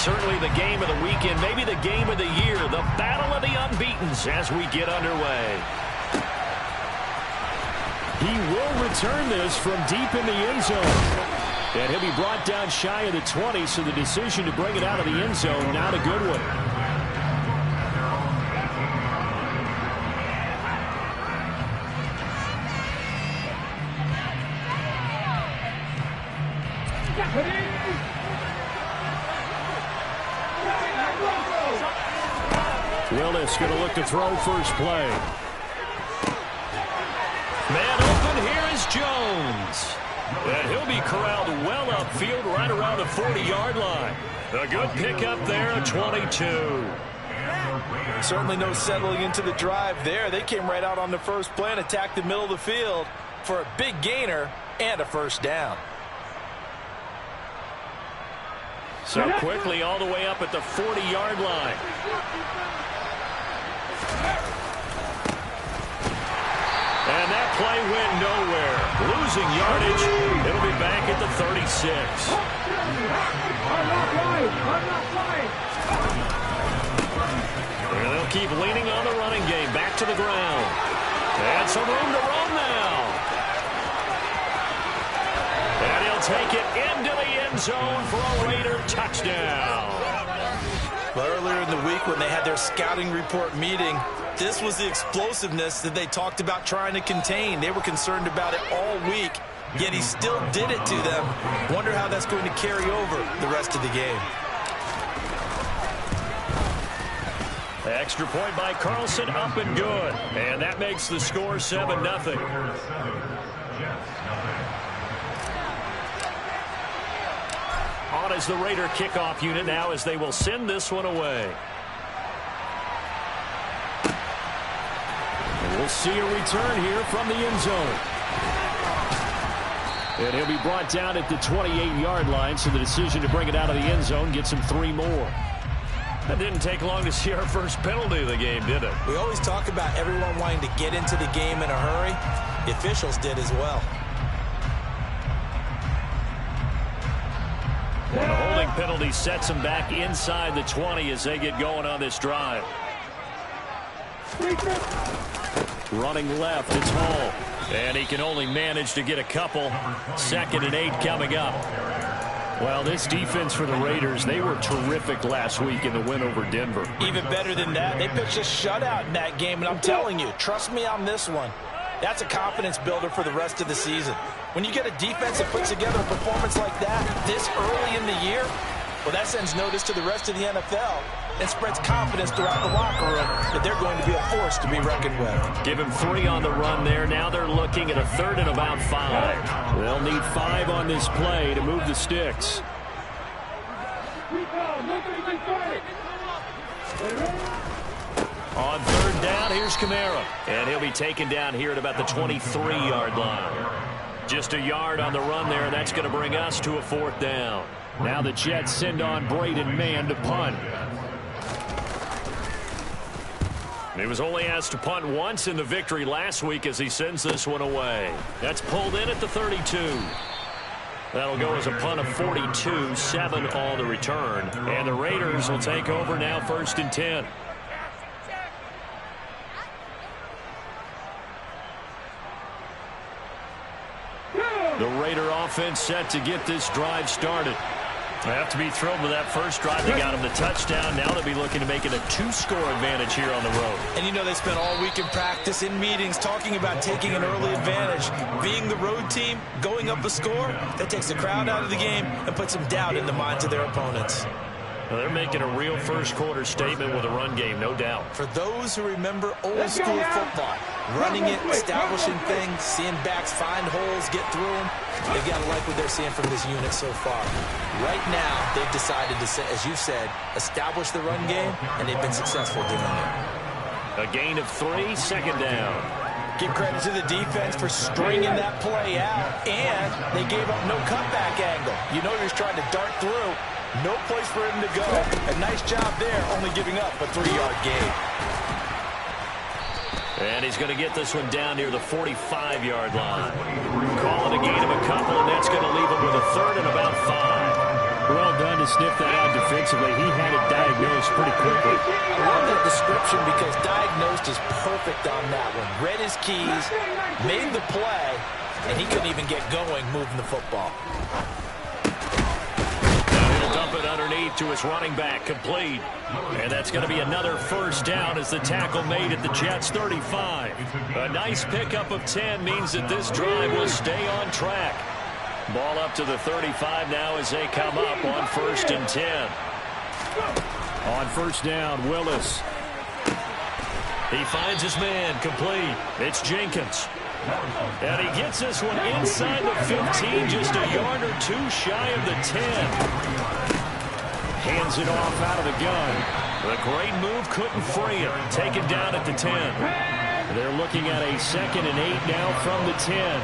Certainly the game of the weekend, maybe the game of the year, the battle of the unbeatens as we get underway. He will return this from deep in the end zone. And he'll be brought down shy of the 20, so the decision to bring it out of the end zone, not a good one. Willis going to look to throw first play. Man open, here is Jones. And he'll be corralled well upfield right around the 40-yard line. A good pickup there, 22. Certainly no settling into the drive there. They came right out on the first play and attacked the middle of the field for a big gainer and a first down. So quickly all the way up at the 40-yard line. And that play went nowhere. Losing yardage. It'll be back at the 36. And they'll keep leaning on the running game. Back to the ground. And some room to run now. And he'll take it into the end zone for a Raider touchdown. Well, earlier in the week when they had their scouting report meeting, this was the explosiveness that they talked about trying to contain. They were concerned about it all week, yet he still did it to them. Wonder how that's going to carry over the rest of the game. Extra point by Carlson, up and good. And that makes the score 7-0. On is the Raider kickoff unit now as they will send this one away. We'll see a return here from the end zone. And he'll be brought down at the 28-yard line, so the decision to bring it out of the end zone gets him 3 more. That didn't take long to see our first penalty of the game, did it? We always talk about everyone wanting to get into the game in a hurry. The officials did as well. Well, the holding penalty sets them back inside the 20 as they get going on this drive. Running left, it's Hall. And he can only manage to get a couple. 2nd and 8 coming up. Well, this defense for the Raiders, they were terrific last week in the win over Denver. Even better than that, they pitched a shutout in that game, and I'm telling you, trust me on this one. That's a confidence builder for the rest of the season. When you get a defense that puts together a performance like that this early in the year, well, that sends notice to the rest of the NFL and spreads confidence throughout the locker room that they're going to be a force to be reckoned with. Give him 3 on the run there. Now they're looking at a 3rd and about 5. They'll need 5 on this play to move the sticks. On 3rd down, here's Kamara. And he'll be taken down here at about the 23-yard line. Just a yard on the run there, and that's going to bring us to a 4th down. Now the Jets send on Braden Mann to punt. He was only asked to punt once in the victory last week as he sends this one away. That's pulled in at the 32. That'll go as a punt of 42, 7 on the return. And the Raiders will take over now 1st and 10. The Raider offense set to get this drive started. They have to be thrilled with that first drive. They got him the touchdown. Now they'll be looking to make it a 2-score advantage here on the road. And you know they spent all week in practice, in meetings, talking about taking an early advantage. Being the road team, going up a score, that takes the crowd out of the game and puts some doubt in the minds of their opponents. Well, they're making a real first-quarter statement with a run game, no doubt. For those who remember old-school football, running it, establishing things, seeing backs find holes, get through them, they've got to like what they're seeing from this unit so far. Right now, they've decided to, as you said, establish the run game, and they've been successful doing it. A gain of 3, 2nd down. Give credit to the defense for stringing that play out, and they gave up no cutback angle. You know he was trying to dart through. No place for him to go. A nice job there, only giving up a 3-yard gain. And he's going to get this one down near the 45-yard line. Call it a gain of a couple, and that's going to leave him with a 3rd and about 5. Well done to sniff that out defensively. He had it diagnosed pretty quickly. I love that description because diagnosed is perfect on that one. Read his keys, made the play, and he couldn't even get going moving the football. Now he'll dump it underneath to his running back, complete. And that's going to be another first down as the tackle made at the Jets' 35. A nice pickup of 10 means that this drive will stay on track. Ball up to the 35 now as they come up on 1st and 10. On first down, Willis. He finds his man, complete. It's Jenkins. And he gets this one inside the 15, just a yard or two shy of the 10. Hands it off out of the gun. The great move couldn't free him. Taken down at the 10. They're looking at a 2nd and 8 now from the 10.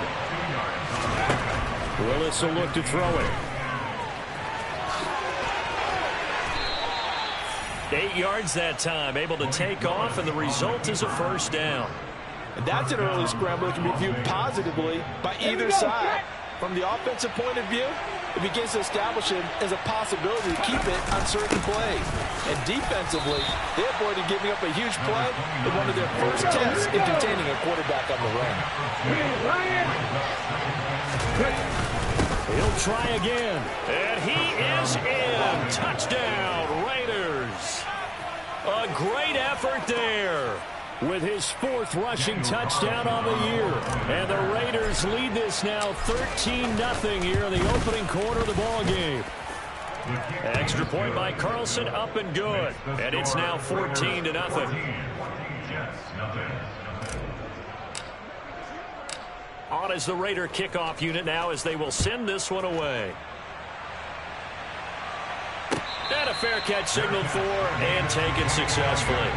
Willis will look to throw it. 8 yards that time, able to take off, and the result is a first down. And that's an early scramble that can be viewed positively by either side. From the offensive point of view, it begins to establish it as a possibility to keep it on certain plays. And defensively, they avoided giving up a huge play in one of their first tests in containing a quarterback on the run. He'll try again, and he is in. Touchdown, Raiders. A great effort there with his 4th rushing touchdown on the year. And the Raiders lead this now 13-0 here in the opening quarter of the ball game. Extra point by Carlson, up and good. And it's now 14-0. On is the Raider kickoff unit now as they will send this one away. And a fair catch signaled for and taken successfully.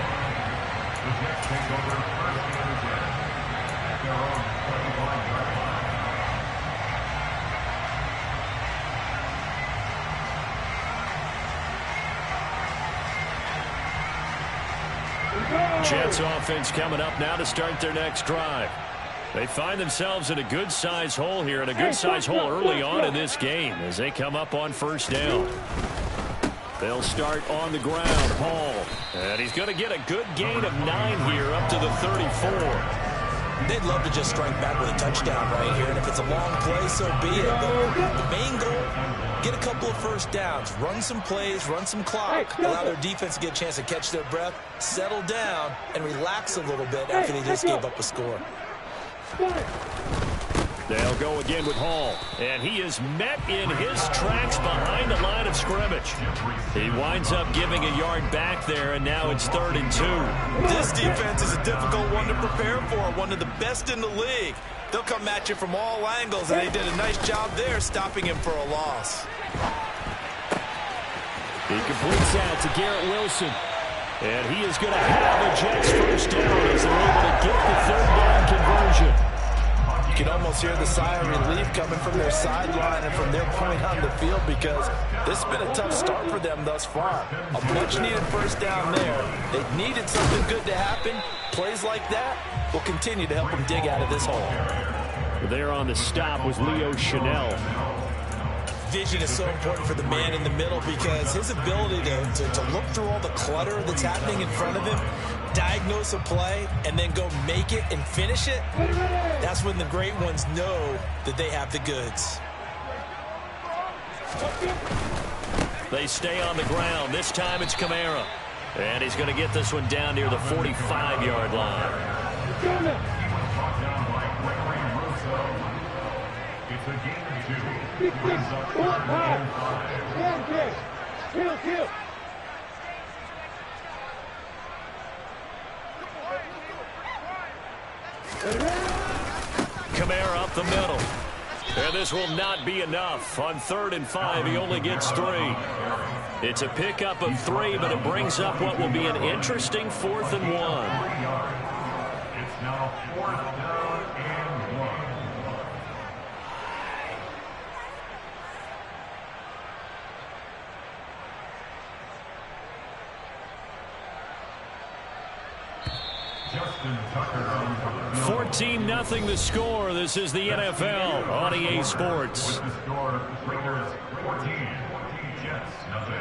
Jets offense coming up now to start their next drive. They find themselves in a good-sized hole here, and a good-sized hole early on in this game as they come up on first down. They'll start on the ground. Hall. And he's going to get a good gain of 9 here up to the 34. They'd love to just strike back with a touchdown right here, and if it's a long play, so be it. But the main goal, get a couple of first downs, run some plays, run some clock, allow their defense to get a chance to catch their breath, settle down, and relax a little bit after they just gave up a score. They'll go again with Hall, and he is met in his tracks behind the line of scrimmage. He winds up giving a yard back there, and now it's 3rd and 2. This defense is a difficult one to prepare for, one of the best in the league. They'll come at you from all angles, and they did a nice job there stopping him for a loss. He completes out to Garrett Wilson, and he is going to have a Jets first down as they're able to get the 3rd down conversion. You can almost hear the sigh of relief coming from their sideline and from their point on the field because this has been a tough start for them thus far. A much-needed first down there. They needed something good to happen. Plays like that will continue to help them dig out of this hole. There on the stop was Leo Chanel. Vision is so important for the man in the middle because his ability to look through all the clutter that's happening in front of him, diagnose a play, and then go make it and finish it, that's when the great ones know that they have the goods. They stay on the ground. This time it's Kamara. And he's going to get this one down near the 45-yard line. It's a game of 2. Kill. Kamara up the middle. And this will not be enough. On 3rd and 5, he only gets 3. It's a pickup of 3, but it brings up what will be an interesting 4th and 1. It's now 4th down and 1. Justin Tucker. 14-0 the score. This is the NFL on EA Sports. The score, Raiders 14, Jets, nothing.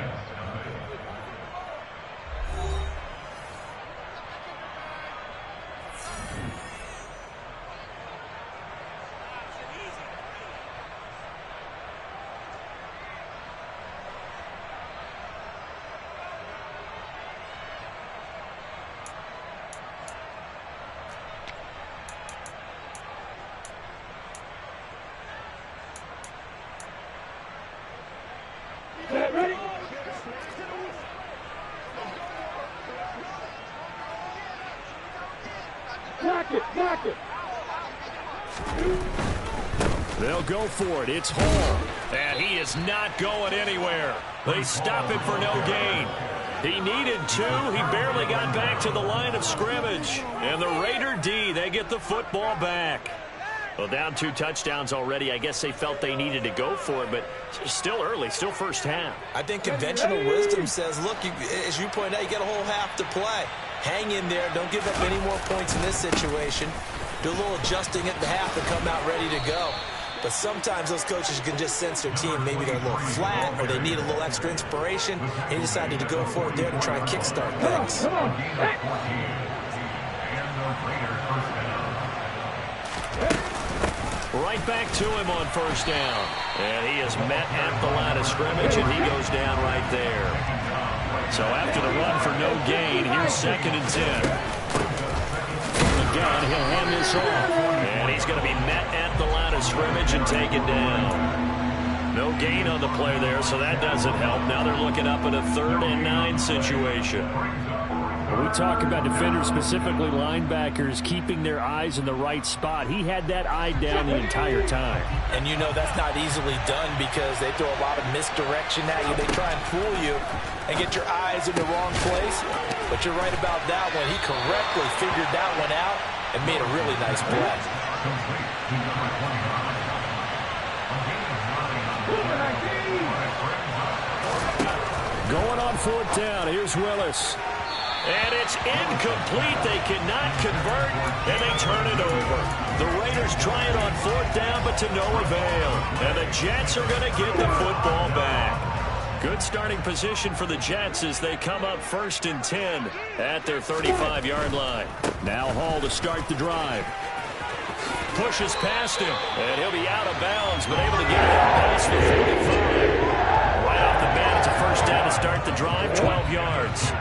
Ready? Block it. They'll go for it. It's Hall. And he is not going anywhere. They stop him for no gain. He needed 2. He barely got back to the line of scrimmage. And the Raider D, they get the football back. Well, down 2 touchdowns already. I guess they felt they needed to go for it, but still early, still first half. I think conventional wisdom says, look, as you point out, you got a whole half to play. Hang in there. Don't give up any more points in this situation. Do a little adjusting at the half and come out ready to go. But sometimes those coaches can just sense their team. Maybe they're a little flat or they need a little extra inspiration. He decided to go for it there to try and kickstart things. Right back to him on first down. And he is met at the line of scrimmage, and he goes down right there. So after the run for no gain, here's 2nd and 10. Again, he'll hand this off. And he's going to be met at the line of scrimmage and taken down. No gain on the play there, so that doesn't help. Now they're looking up at a 3rd and 9 situation. When we talk about defenders, specifically linebackers, keeping their eyes in the right spot, he had that eye down the entire time. And you know that's not easily done because they throw a lot of misdirection at you. They try and fool you and get your eyes in the wrong place. But you're right about that one. He correctly figured that one out and made a really nice play. Going on 4th down. Here's Willis. And it's incomplete. They cannot convert, and they turn it over. The Raiders try it on 4th down, but to no avail. And the Jets are going to get the football back. Good starting position for the Jets as they come up 1st and 10 at their 35-yard line. Now Hall to start the drive. Pushes past him, and he'll be out of bounds, but able to get it out past the 45. Right off the bat, it's a first down to start the drive, 12 yards.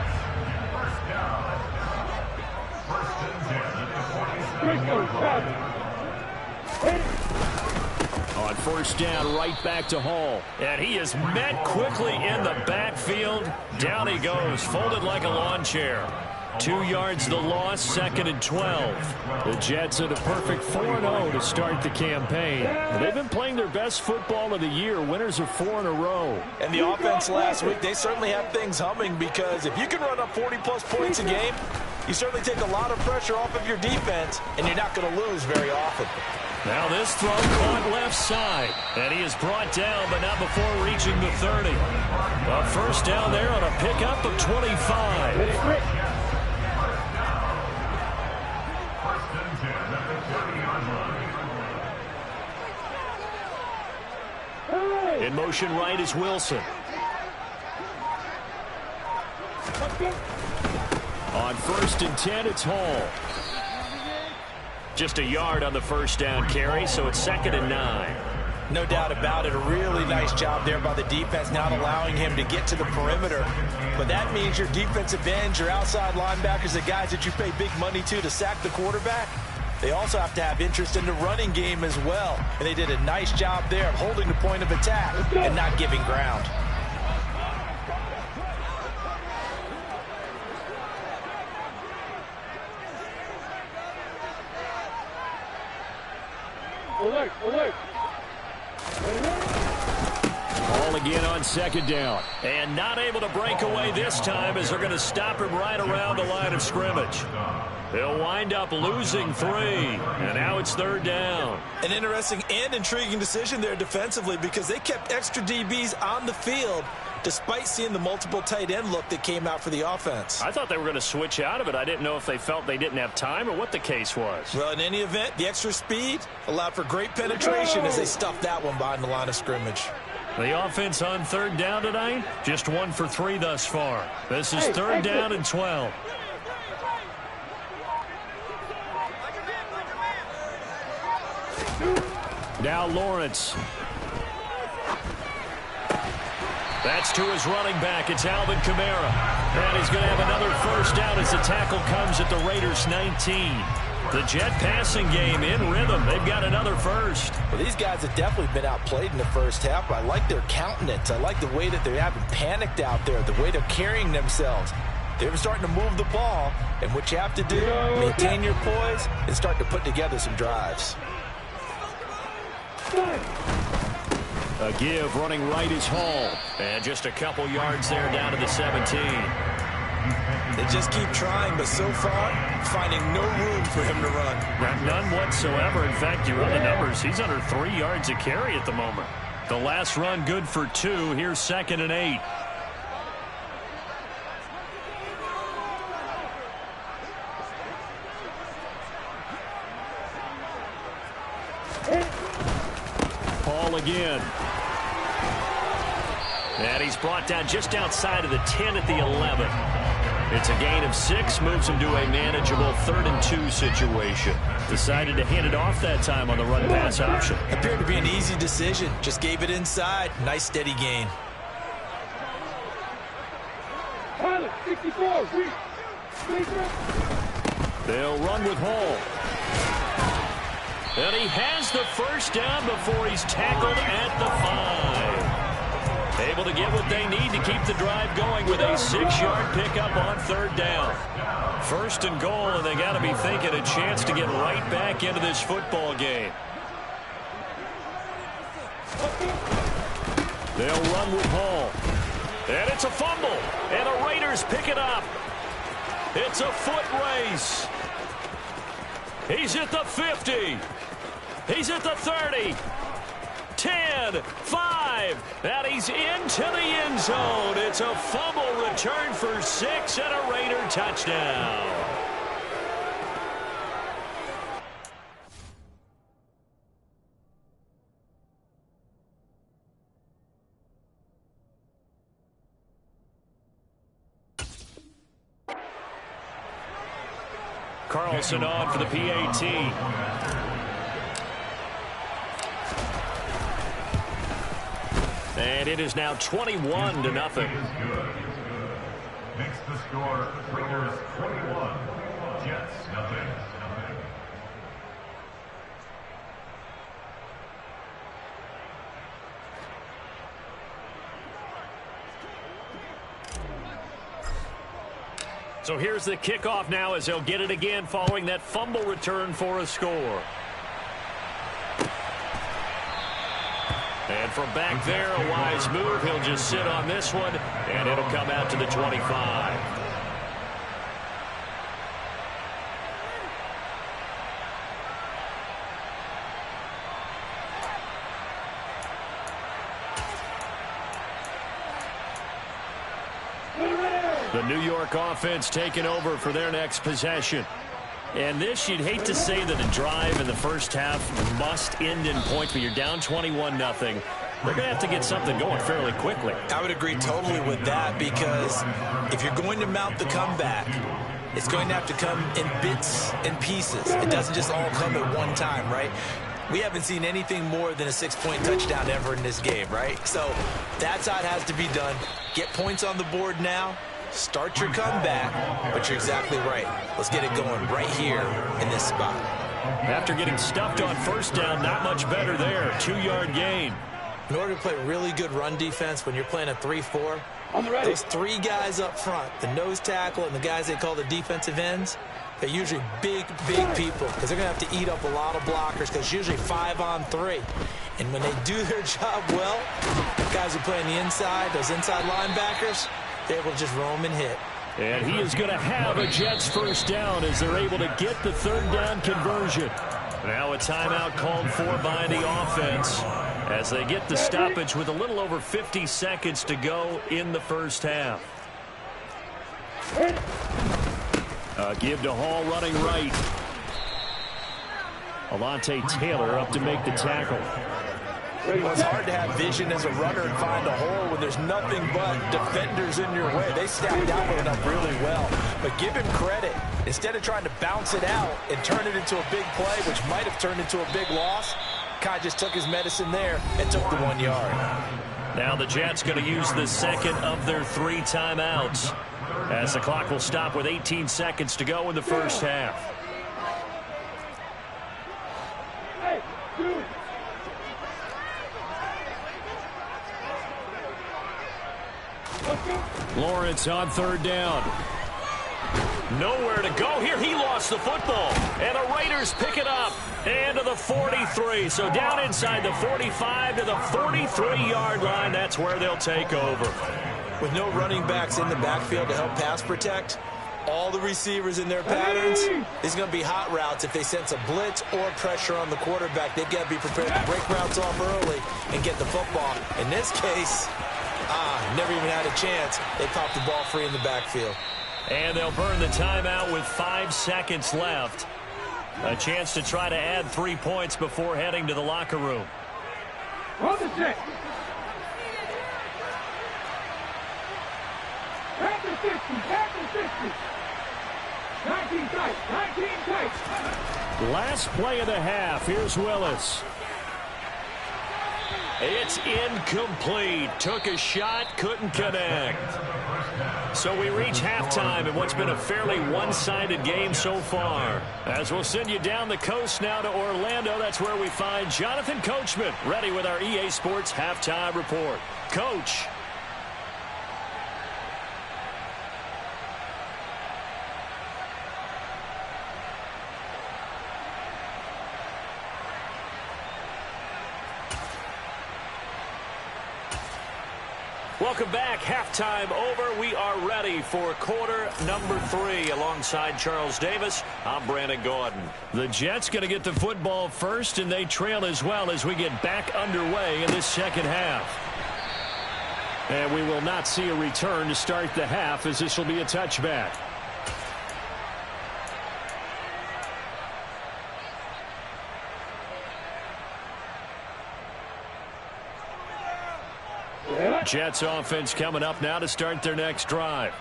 On 1st down, right back to Hall. And he is met quickly in the backfield. Down he goes, folded like a lawn chair. 2 yards the loss, 2nd and 12. The Jets at a perfect 4-0 to start the campaign. They've been playing their best football of the year. Winners of 4 in a row. And the offense last week, they certainly have things humming because if you can run up 40-plus points a game, you certainly take a lot of pressure off of your defense, and you're not going to lose very often. Now this throw caught left side, and he is brought down, but not before reaching the 30. A first down there on a pickup of 25. In motion right is Wilson. On 1st and 10, it's Hall. Just a yard on the first down carry, so it's 2nd and 9. No doubt about it. A really nice job there by the defense, not allowing him to get to the perimeter. But that means your defensive ends, your outside linebackers, the guys that you pay big money to sack the quarterback, they also have to have interest in the running game as well. And they did a nice job there of holding the point of attack and not giving ground. Alert, alert. Ball again on 2nd down. And not able to break away this time as they're going to stop him right around the line of scrimmage. They'll wind up losing 3, and now it's 3rd down. An interesting and intriguing decision there defensively because they kept extra DBs on the field despite seeing the multiple tight end look that came out for the offense. I thought they were going to switch out of it. I didn't know if they felt they didn't have time or what the case was. Well, in any event, the extra speed allowed for great penetration as they stuffed that one behind the line of scrimmage. The offense on third down tonight, just 1 for 3 thus far. This is third down and 12. Now Lawrence. That's to his running back. It's Alvin Kamara. And he's going to have another first down as the tackle comes at the Raiders' 19. The Jet passing game in rhythm. They've got another first. Well, these guys have definitely been outplayed in the first half, but I like their countenance. I like the way that they haven't panicked out there, the way they're carrying themselves. They're starting to move the ball, and what you have to do, maintain your poise and start to put together some drives. A give running right is Hall. And just a couple yards there down to the 17. They just keep trying, but so far, finding no room for him to run. None whatsoever. In fact, you run the numbers. He's under 3 yards a carry at the moment. The last run good for 2. Here's 2nd and 8. Paul again. And he's brought down just outside of the 10 at the 11. It's a gain of 6, moves him to a manageable 3rd and 2 situation. Decided to hand it off that time on the run-pass option. Appeared to be an easy decision. Just gave it inside. Nice steady gain. They'll run with Hall. And he has the first down before he's tackled at the 5. Able to get what they need to keep the drive going with a 6-yard pickup on 3rd down. 1st and goal, and they got to be thinking a chance to get right back into this football game. They'll run with Hall. And it's a fumble. And the Raiders pick it up. It's a foot race. He's at the 50. He's at the 30. 10, 5, and he's into the end zone. It's a fumble return for 6 and a Raider touchdown. Carlson on for the PAT. And it is now 21-0. Next the score, Raiders 21, Jets nothing. So here's the kickoff now as they'll get it again following that fumble return for a score. And from back there, a wise move. He'll just sit on this one, and it'll come out to the 25. The New York offense taking over for their next possession. And this, you'd hate to say that a drive in the first half must end in points, but you're down 21-0. They're going to have to get something going fairly quickly. I would agree totally with that, because if you're going to mount the comeback, it's going to have to come in bits and pieces. It doesn't just all come at one time, right? We haven't seen anything more than a 6-point touchdown ever in this game, right? So that's how it has to be done. Get points on the board now. Start your comeback, but you're exactly right. Let's get it going right here in this spot. After getting stuffed on first down, not much better there. 2-yard gain. In order to play really good run defense when you're playing a 3-4, those 3 guys up front, the nose tackle and the guys they call the defensive ends, they're usually big people because they're going to have to eat up a lot of blockers because it's usually 5-on-3. And when they do their job well, guys who play on the inside, those inside linebackers, they're able to just roam and hit. And he is going to have a Jets first down as they're able to get the 3rd down conversion. Now a timeout called for by the offense as they get the stoppage with a little over 50 seconds to go in the first half. A give to Hall running right. Alontae Taylor up to make the tackle. Well, it's hard to have vision as a runner and find a hole when there's nothing but defenders in your way. They stacked that one up really well. But give him credit. Instead of trying to bounce it out and turn it into a big play, which might have turned into a big loss, Kai just took his medicine there and took the 1 yard. Now the Jets going to use the second of their 3 timeouts, as the clock will stop with 18 seconds to go in the first half. Lawrence on 3rd down. Nowhere to go here. He lost the football. And the Raiders pick it up. And to the 43. So down inside the 45 to the 43-yard line. That's where they'll take over. With no running backs in the backfield to help pass protect, all the receivers in their patterns, it's going to be hot routes. If they sense a blitz or pressure on the quarterback, they've got to be prepared to break routes off early and get the football. In this case, never even had a chance. They popped the ball free in the backfield. And they'll burn the timeout with 5 seconds left. A chance to try to add 3 points before heading to the locker room. Roll the stick. Back to 50. Back to 50. 19 tight. 19 tight. Last play of the half. Here's Willis. It's incomplete. Took a shot, couldn't connect. So we reach halftime in what's been a fairly one-sided game so far. As we'll send you down the coast now to Orlando, that's where we find Jonathan Coachman, ready with our EA Sports Halftime Report. Coach. Welcome back. Halftime over. We are ready for quarter number 3. Alongside Charles Davis, I'm Brandon Gordon. The Jets going to get the football first, and they trail as well as we get back underway in this second half. And we will not see a return to start the half, as this will be a touchback. Jets offense coming up now to start their next drive.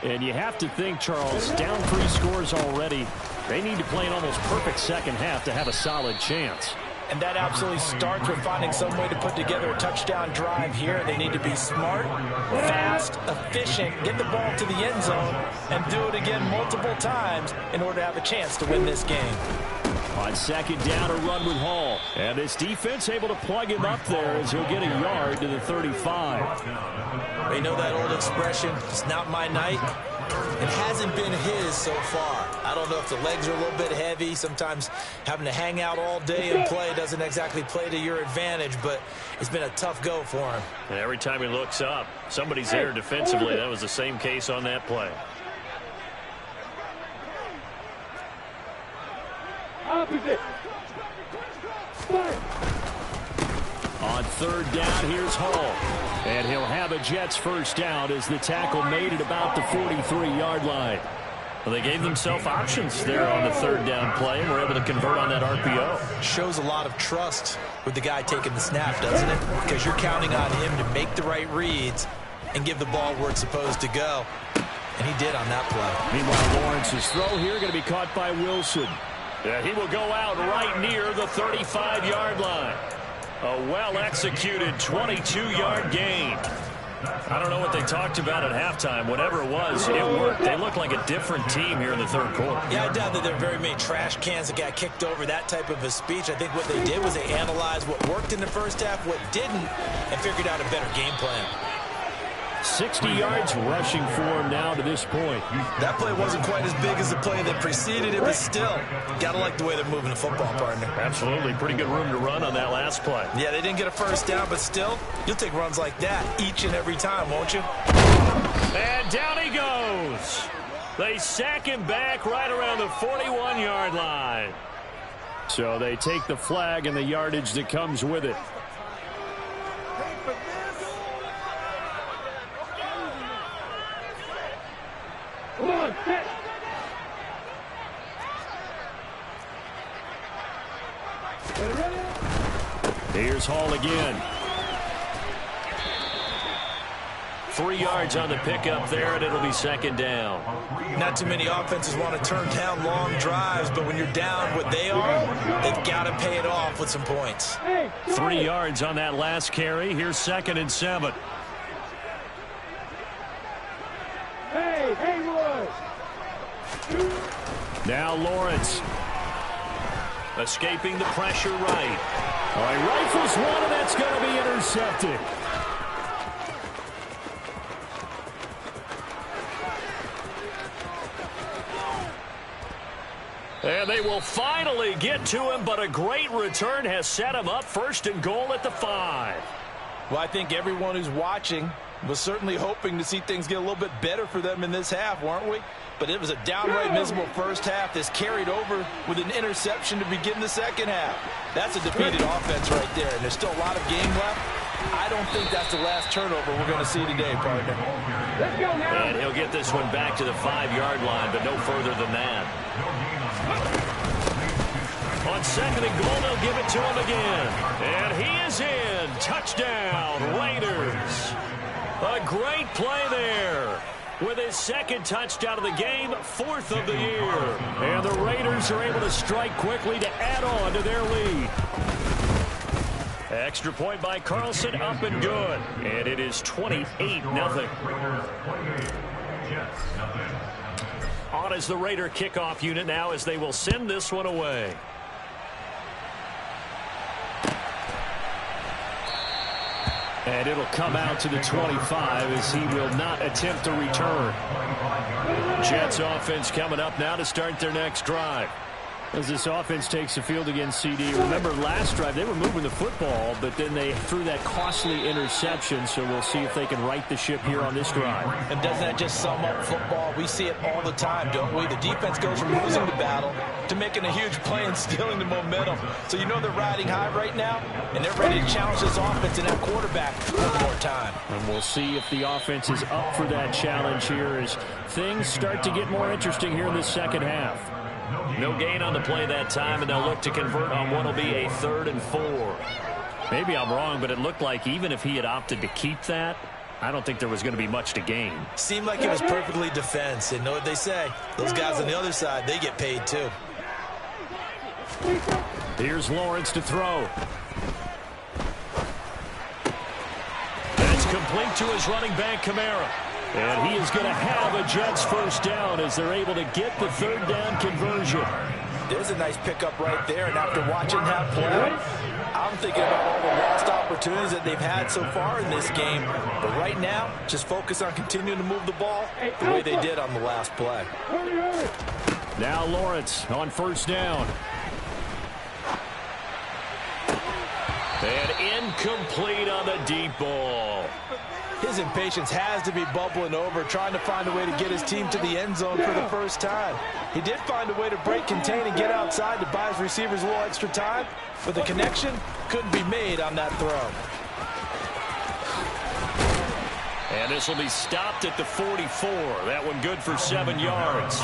And you have to think, Charles, down 3 scores already. They need to play an almost perfect second half to have a solid chance. And that absolutely starts with finding some way to put together a touchdown drive here. They need to be smart, fast, efficient, get the ball to the end zone, and do it again multiple times in order to have a chance to win this game. On second down, a run with Hall. And this defense able to plug him up there as he'll get a yard to the 35. You know that old expression, it's not my night? It hasn't been his so far. I don't know if the legs are a little bit heavy. Sometimes having to hang out all day and play doesn't exactly play to your advantage, but it's been a tough go for him. And every time he looks up, somebody's there defensively. That was the same case on that play. Opposite. On third down, here's Hall. And he'll have a Jets first down as the tackle made at about the 43-yard line. Well, they gave themselves options there on the third down play and were able to convert on that RPO. Shows a lot of trust with the guy taking the snap, doesn't it? Because you're counting on him to make the right reads and give the ball where it's supposed to go. And he did on that play. Meanwhile, Lawrence's throw here going to be caught by Wilson. Yeah, he will go out right near the 35-yard line. A well-executed 22-yard gain. I don't know what they talked about at halftime. Whatever it was, it worked. They look like a different team here in the third quarter. Yeah, I doubt that there are very many trash cans that got kicked over, that type of a speech. I think what they did was they analyzed what worked in the first half, what didn't, and figured out a better game plan. 60 yards rushing for him now to this point. That play wasn't quite as big as the play that preceded it, but still, gotta like the way they're moving the football, partner. Absolutely. Pretty good room to run on that last play. Yeah, they didn't get a first down, but still, you'll take runs like that each and every time, won't you? And down he goes. They sack him back right around the 41-yard line. So they take the flag and the yardage that comes with it. Come on, set. Here's Hall again. 3 yards on the pickup there, and it'll be second down. Not too many offenses want to turn down long drives, but when you're down what they are, they've got to pay it off with some points. 3 yards on that last carry. Here's 2nd and 7. Hey, Haywood! Now Lawrence. Escaping the pressure right. All right, rifles one, and that's going to be intercepted. And they will finally get to him, but a great return has set him up. 1st and goal at the 5. Well, I think everyone who's watching was certainly hoping to see things get a little bit better for them in this half, weren't we? But it was a downright miserable first half. This carried over with an interception to begin the second half. That's a defeated offense right there, and there's still a lot of game left. I don't think that's the last turnover we're going to see today, partner. Let's go now. And he'll get this one back to the 5-yard line, but no further than that. On 2nd and goal, they'll give it to him again. And he is in. Touchdown, Raiders. A great play there. With his 2nd touchdown of the game, 4th of the year. And the Raiders are able to strike quickly to add on to their lead. Extra point by Carlson, up and good. And it is 28-0. On as the Raider kickoff unit now as they will send this one away. And it'll come out to the 25 as he will not attempt to return. Jets offense coming up now to start their next drive. As this offense takes the field against CD. Remember last drive they were moving the football, but then they threw that costly interception, so we'll see if they can right the ship here on this drive. And doesn't that just sum up football? We see it all the time, don't we? The defense goes from losing the battle to making a huge play and stealing the momentum. So you know they're riding high right now, and they're ready to challenge this offense and that quarterback one more time. And we'll see if the offense is up for that challenge here as things start to get more interesting here in the second half. No gain on the play that time, and they'll look to convert on what will be a 3rd and 4. Maybe I'm wrong, but it looked like even if he had opted to keep that, I don't think there was going to be much to gain. Seemed like it was perfectly defense. And know what they say? Those guys on the other side, they get paid too. Here's Lawrence to throw. That's complete to his running back, Kamara. And he is going to have a Jets 1st down as they're able to get the 3rd down conversion. There's a nice pickup right there, and after watching that play, I'm thinking about all the lost opportunities that they've had so far in this game. But right now, just focus on continuing to move the ball the way they did on the last play. Now Lawrence on 1st down. And incomplete on the deep ball. His impatience has to be bubbling over, trying to find a way to get his team to the end zone for the first time. He did find a way to break, contain, and get outside to buy his receivers a little extra time, but the connection couldn't be made on that throw. And this will be stopped at the 44. That one good for 7 yards.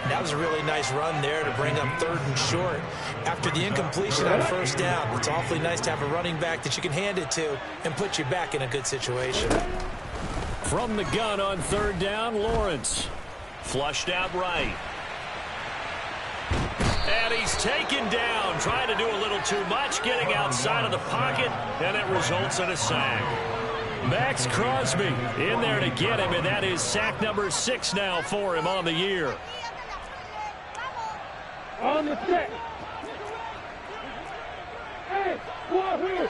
That was a really nice run there to bring up 3rd and short. After the incompletion on 1st down, it's awfully nice to have a running back that you can hand it to and put you back in a good situation. From the gun on 3rd down, Lawrence. Flushed out right. And he's taken down, trying to do a little too much, getting outside of the pocket, and it results in a sack. Max Crosby in there to get him, and that is sack number 6 now for him on the year. On the set. Hey, one here.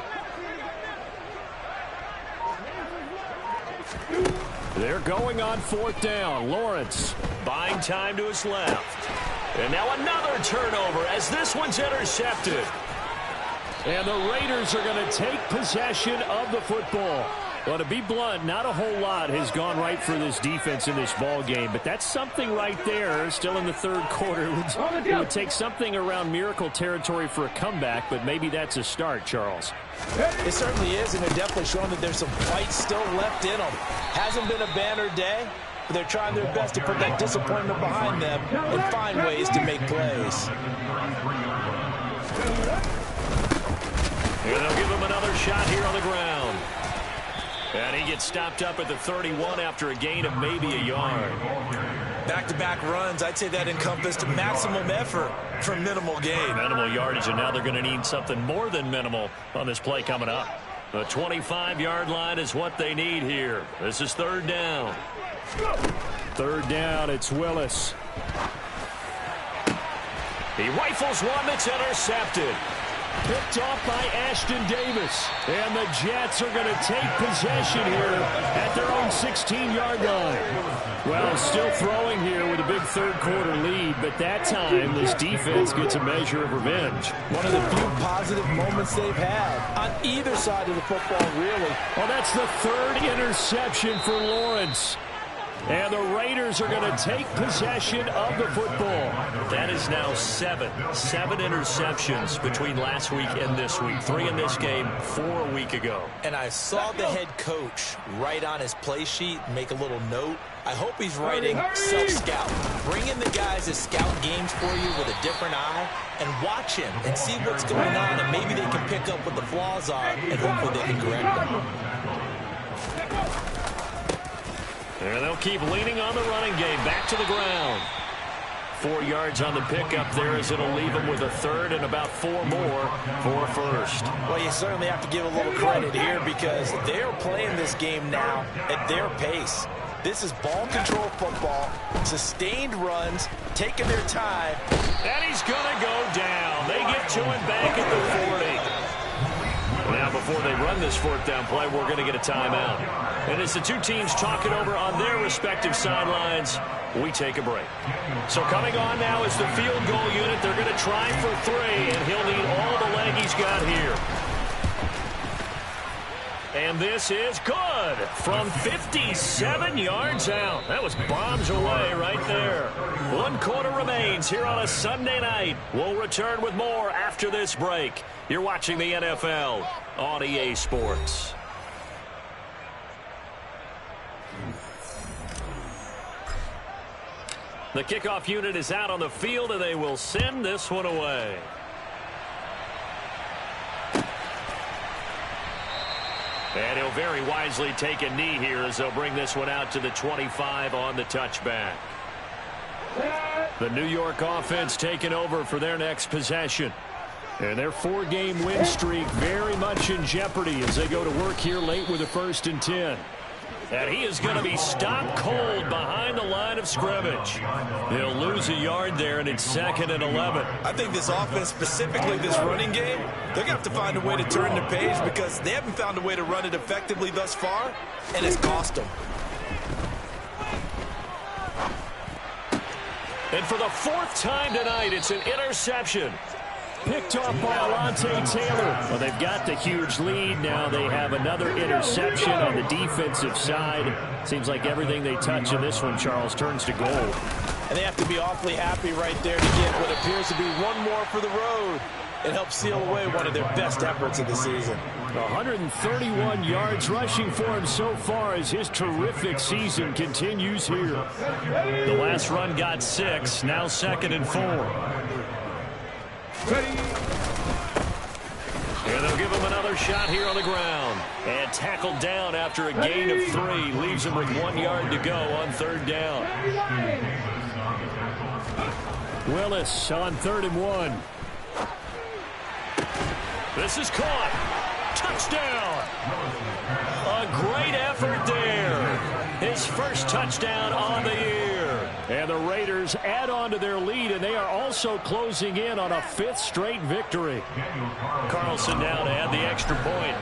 They're going on 4th down. Lawrence buying time to his left. And now another turnover as this one's intercepted. And the Raiders are going to take possession of the football. Well, to be blunt, not a whole lot has gone right for this defense in this ball game, but that's something right there. Still in the 3rd quarter. It would take something around miracle territory for a comeback, but maybe that's a start, Charles. It certainly is, and they're definitely showing that there's some fight still left in them. Hasn't been a banner day, but they're trying their best to put that disappointment behind them and find ways to make plays. And And they'll give him another shot here on the ground. And he gets stopped up at the 31 after a gain of maybe a yard. Back-to-back runs, I'd say that encompassed maximum effort for minimal gain. Minimal yardage, and now they're going to need something more than minimal on this play coming up. The 25-yard line is what they need here. This is third down. Third down, it's Willis. He rifles one that's intercepted. Picked off by Ashton Davis. And the Jets are going to take possession here at their own 16-yard line. Well, still throwing here with a big third-quarter lead, but that time this defense gets a measure of revenge. One of the few positive moments they've had on either side of the football, really. Well, that's the third interception for Lawrence. And the Raiders are going to take possession of the football. That is now seven interceptions between last week and this week. 3 in this game, 4 a week ago. And I saw the head coach write on his play sheet, make a little note. I hope he's writing self-scout. Bring in the guys that scout games for you with a different eye and watch him and see what's going on, and maybe they can pick up what the flaws are, and hopefully they can correct them. And they'll keep leaning on the running game. Back to the ground. 4 yards on the pickup there as it'll leave them with a third and about 4 more for a first. Well, you certainly have to give a little credit here because they're playing this game now at their pace. This is ball control football, sustained runs, taking their time. And he's going to go down. They get to him back at the 40. Now, before they run this fourth down play, we're going to get a timeout. And as the two teams talk it over on their respective sidelines, we take a break. So coming on now is the field goal unit. They're going to try for 3, and he'll need all the leg he's got here. And this is good from 57 yards out. That was bombs away right there. 1 quarter remains here on a Sunday night. We'll return with more after this break. You're watching the NFL on EA Sports. The kickoff unit is out on the field, and they will send this one away. And he'll very wisely take a knee here as they'll bring this one out to the 25 on the touchback. The New York offense taking over for their next possession. And their 4-game win streak very much in jeopardy as they go to work here late with a 1st and 10. And he is going to be stopped cold behind the line of scrimmage. He'll lose a yard there, and it's 2nd and 11. I think this offense, specifically this running game, they're going to have to find a way to turn the page because they haven't found a way to run it effectively thus far, and it's cost them. And for the 4th time tonight, it's an interception. Picked off by Alontae Taylor. Well, they've got the huge lead. Now they have another interception on the defensive side. Seems like everything they touch in this one, Charles, turns to gold. And they have to be awfully happy right there to get what appears to be one more for the road. It helps seal away one of their best efforts of the season. 131 yards rushing for him so far as his terrific season continues here. The last run got 6, now 2nd and 4. And they'll give him another shot here on the ground. And tackled down after a gain of 3. Leaves him with 1 yard to go on 3rd down. Willis on 3rd and 1. This is caught. Touchdown. A great effort there. His first touchdown on the year. And the Raiders add on to their lead, and they are also closing in on a 5th straight victory. Carlson now to add the extra point.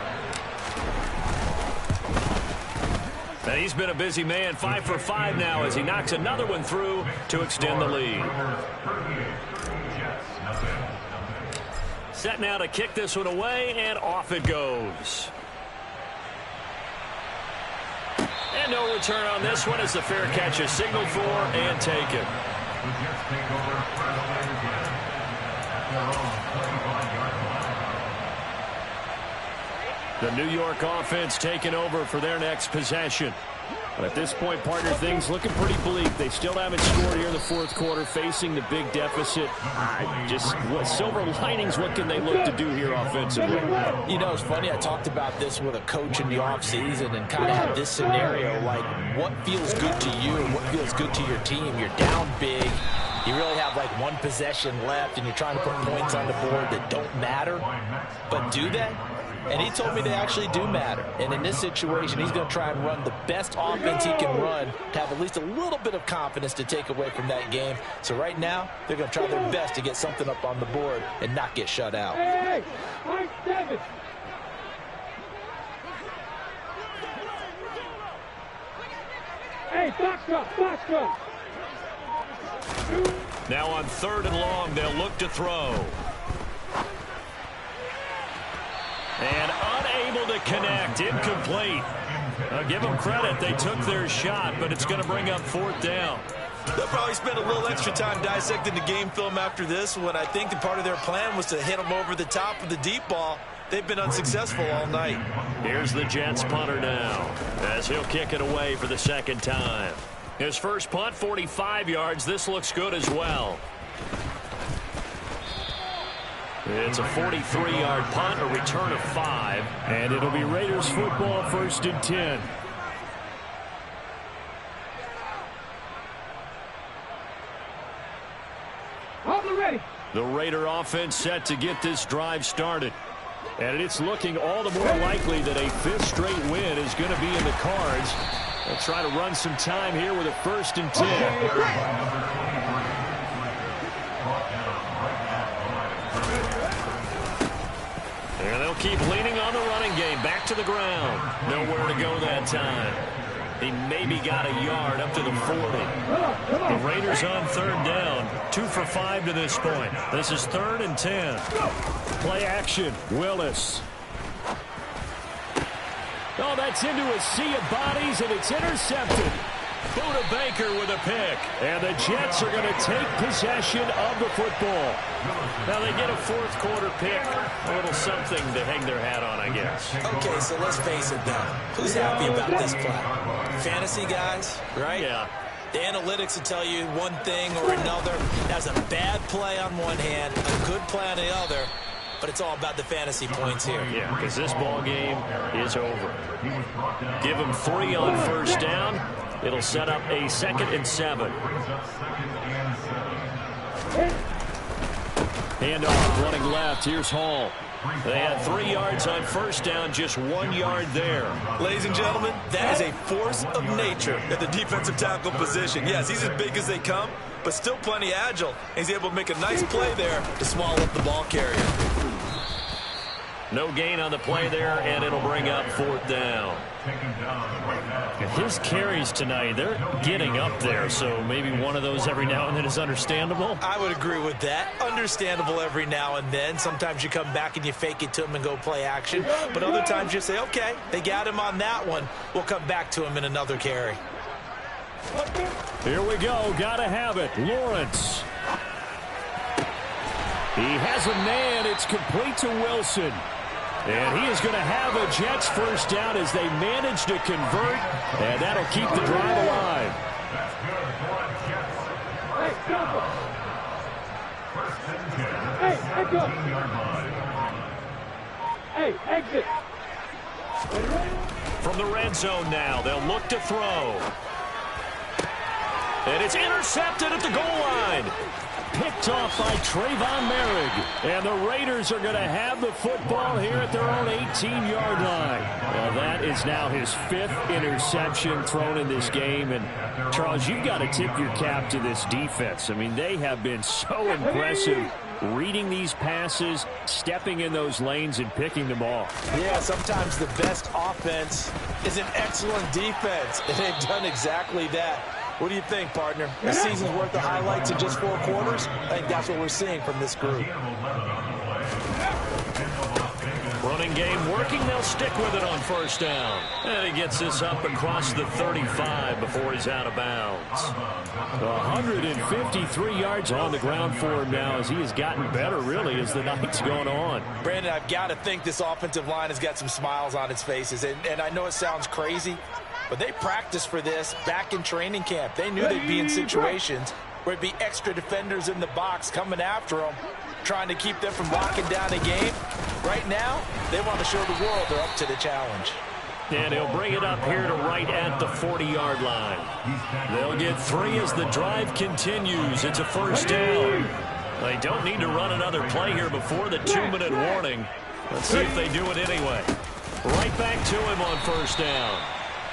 And he's been a busy man, 5 for 5 now as he knocks another one through to extend the lead. Set now to kick this one away, and off it goes. And no return on this one as the fair catch is signaled for and taken. The New York offense taking over for their next possession. But at this point, partner, things looking pretty bleak. They still haven't scored here in the fourth quarter, facing the big deficit. Silver linings, what can they look to do here offensively? You know, it's funny. I talked about this with a coach in the offseason and kind of had this scenario, like what feels good to you and what feels good to your team. You're down big. You really have like one possession left, and you're trying to put points on the board that don't matter. But do they? And he told me they actually do matter. And in this situation, he's going to try and run the best offense he can run to have at least a little bit of confidence to take away from that game. So right now, they're going to try their best to get something up on the board and not get shut out. Hey, point 7. Hey, box up. Now on 3rd and long, they'll look to throw. And unable to connect. Incomplete. Give them credit. They took their shot, but it's going to bring up 4th down. They'll probably spend a little extra time dissecting the game film after this one. I think the part of their plan was to hit them over the top of the deep ball. They've been unsuccessful all night. Here's the Jets punter now, as he'll kick it away for the second time. His first punt, 45 yards. This looks good as well. It's a 43-yard punt, a return of 5. And it'll be Raiders football, 1st and 10. Ready. The Raider offense set to get this drive started. And it's looking all the more likely that a 5th straight win is going to be in the cards. They'll try to run some time here with a 1st and 10. And they'll keep leaning on the running game. Back to the ground. Nowhere to go that time. He maybe got a yard up to the 40. The Raiders on 3rd down. 2 for 5 to this point. This is 3rd and 10. Play action. Willis. Oh, that's into a sea of bodies, and it's intercepted. Buda Baker with a pick. And the Jets are going to take possession of the football. Now they get a 4th quarter pick. A little something to hang their hat on, I guess. Okay, so let's face it, though. Who's happy about this play? Fantasy guys, right? Yeah. The analytics will tell you one thing or another. That's a bad play on one hand, a good play on the other. But it's all about the fantasy points here. Yeah, because this ball game is over. Give them 3 on 1st down. It'll set up a 2nd and 7. Handoff running left. Here's Hall. They had 3 yards on 1st down, just 1 yard there. Ladies and gentlemen, that is a force of nature at the defensive tackle position. Yes, he's as big as they come, but still plenty agile. He's able to make a nice play there to swallow up the ball carrier. No gain on the play there, and it'll bring up 4th down. His carries tonight, they're getting up there, so maybe one of those every now and then is understandable. I would agree with that. Understandable every now and then. Sometimes you come back and you fake it to him and go play action. But other times you say, okay, they got him on that one. We'll come back to him in another carry. Here we go. Got to have it. Lawrence. He has a man. It's complete to Wilson. And he is going to have a Jets 1st down as they manage to convert. And that'll keep the drive alive. Hey, exit. From the red zone now, they'll look to throw. And it's intercepted at the goal line. Picked off by Trayvon Merrick. And the Raiders are going to have the football here at their own 18-yard line. Well, that is now his 5th interception thrown in this game. And, Charles, you've got to tip your cap to this defense. I mean, they have been so impressive reading these passes, stepping in those lanes, and picking them off. Yeah, sometimes the best offense is an excellent defense. And they've done exactly that. What do you think, partner? A season's worth of highlights in just 4 quarters? I think that's what we're seeing from this group. Running Running game working. They'll stick with it on first down. And he gets this up across the 35 before he's out of bounds. 153 yards on the ground for him now as he has gotten better, really, as the night's going on. Brandon, I've got to think this offensive line has got some smiles on its faces. And I know it sounds crazy, but they practiced for this back in training camp. They knew they'd be in situations where it'd be extra defenders in the box coming after them, trying to keep them from locking down a game. Right now, they want to show the world they're up to the challenge. And he'll bring it up here to right at the 40-yard line. They'll get 3 as the drive continues. It's a first down. They don't need to run another play here before the 2-minute warning. Let's see if they do it anyway. Right back to him on first down.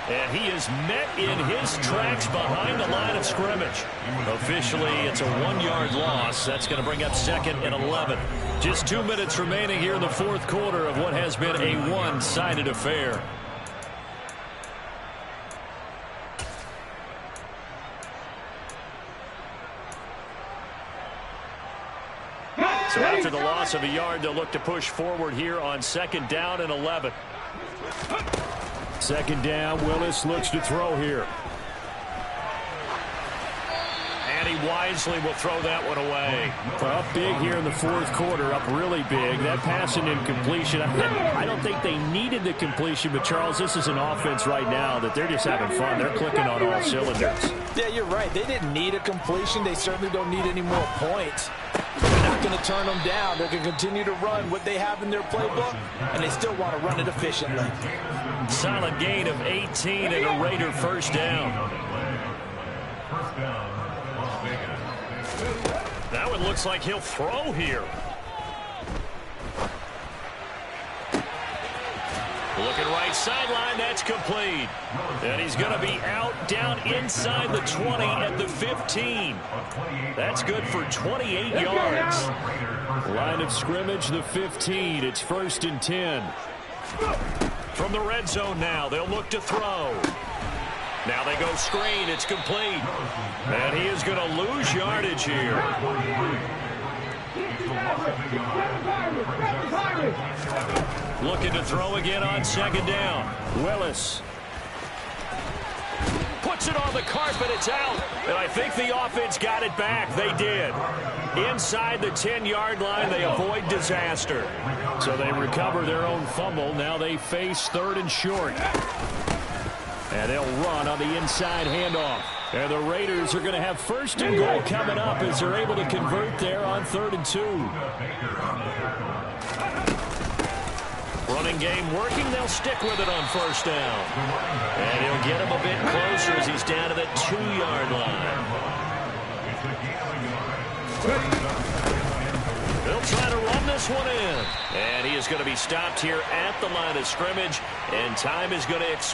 And he is met in his tracks behind the line of scrimmage. Officially, it's a 1-yard loss. That's going to bring up 2nd and 11. Just 2 minutes remaining here in the fourth quarter of what has been a one-sided affair. So after the loss of a yard, they'll look to push forward here on 2nd down and 11. 2nd down, Willis looks to throw here. And he wisely will throw that one away. Up big here in the fourth quarter, up really big. That pass and incompletion, I don't think they needed the completion, but Charles, this is an offense right now that they're just having fun. They're clicking on all cylinders. Yeah, you're right. They didn't need a completion. They certainly don't need any more points. They're not going to turn them down. They're going to continue to run what they have in their playbook, and they still want to run it efficiently. Solid gain of 18 and a Raider first down. That one looks like he'll throw here. Looking right sideline, that's complete. And he's going to be out down inside the 20 at the 15. That's good for 28 yards. Line of scrimmage, the 15. It's 1st and 10. From the red zone now, they'll look to throw. Now they go screen, it's complete. And he is going to lose yardage here. Looking to throw again on 2nd down. Willis. Puts it on the carpet, it's out. And I think the offense got it back. They did. Inside the 10-yard line, they avoid disaster. So they recover their own fumble. Now they face 3rd and short. And they'll run on the inside handoff. And the Raiders are going to have 1st and goal coming up as they're able to convert there on 3rd and 2. Running game working. They'll stick with it on first down. And he'll get him a bit closer as he's down to the 2-yard line. They'll try to run this one in. And he is going to be stopped here at the line of scrimmage. And time is going to expire.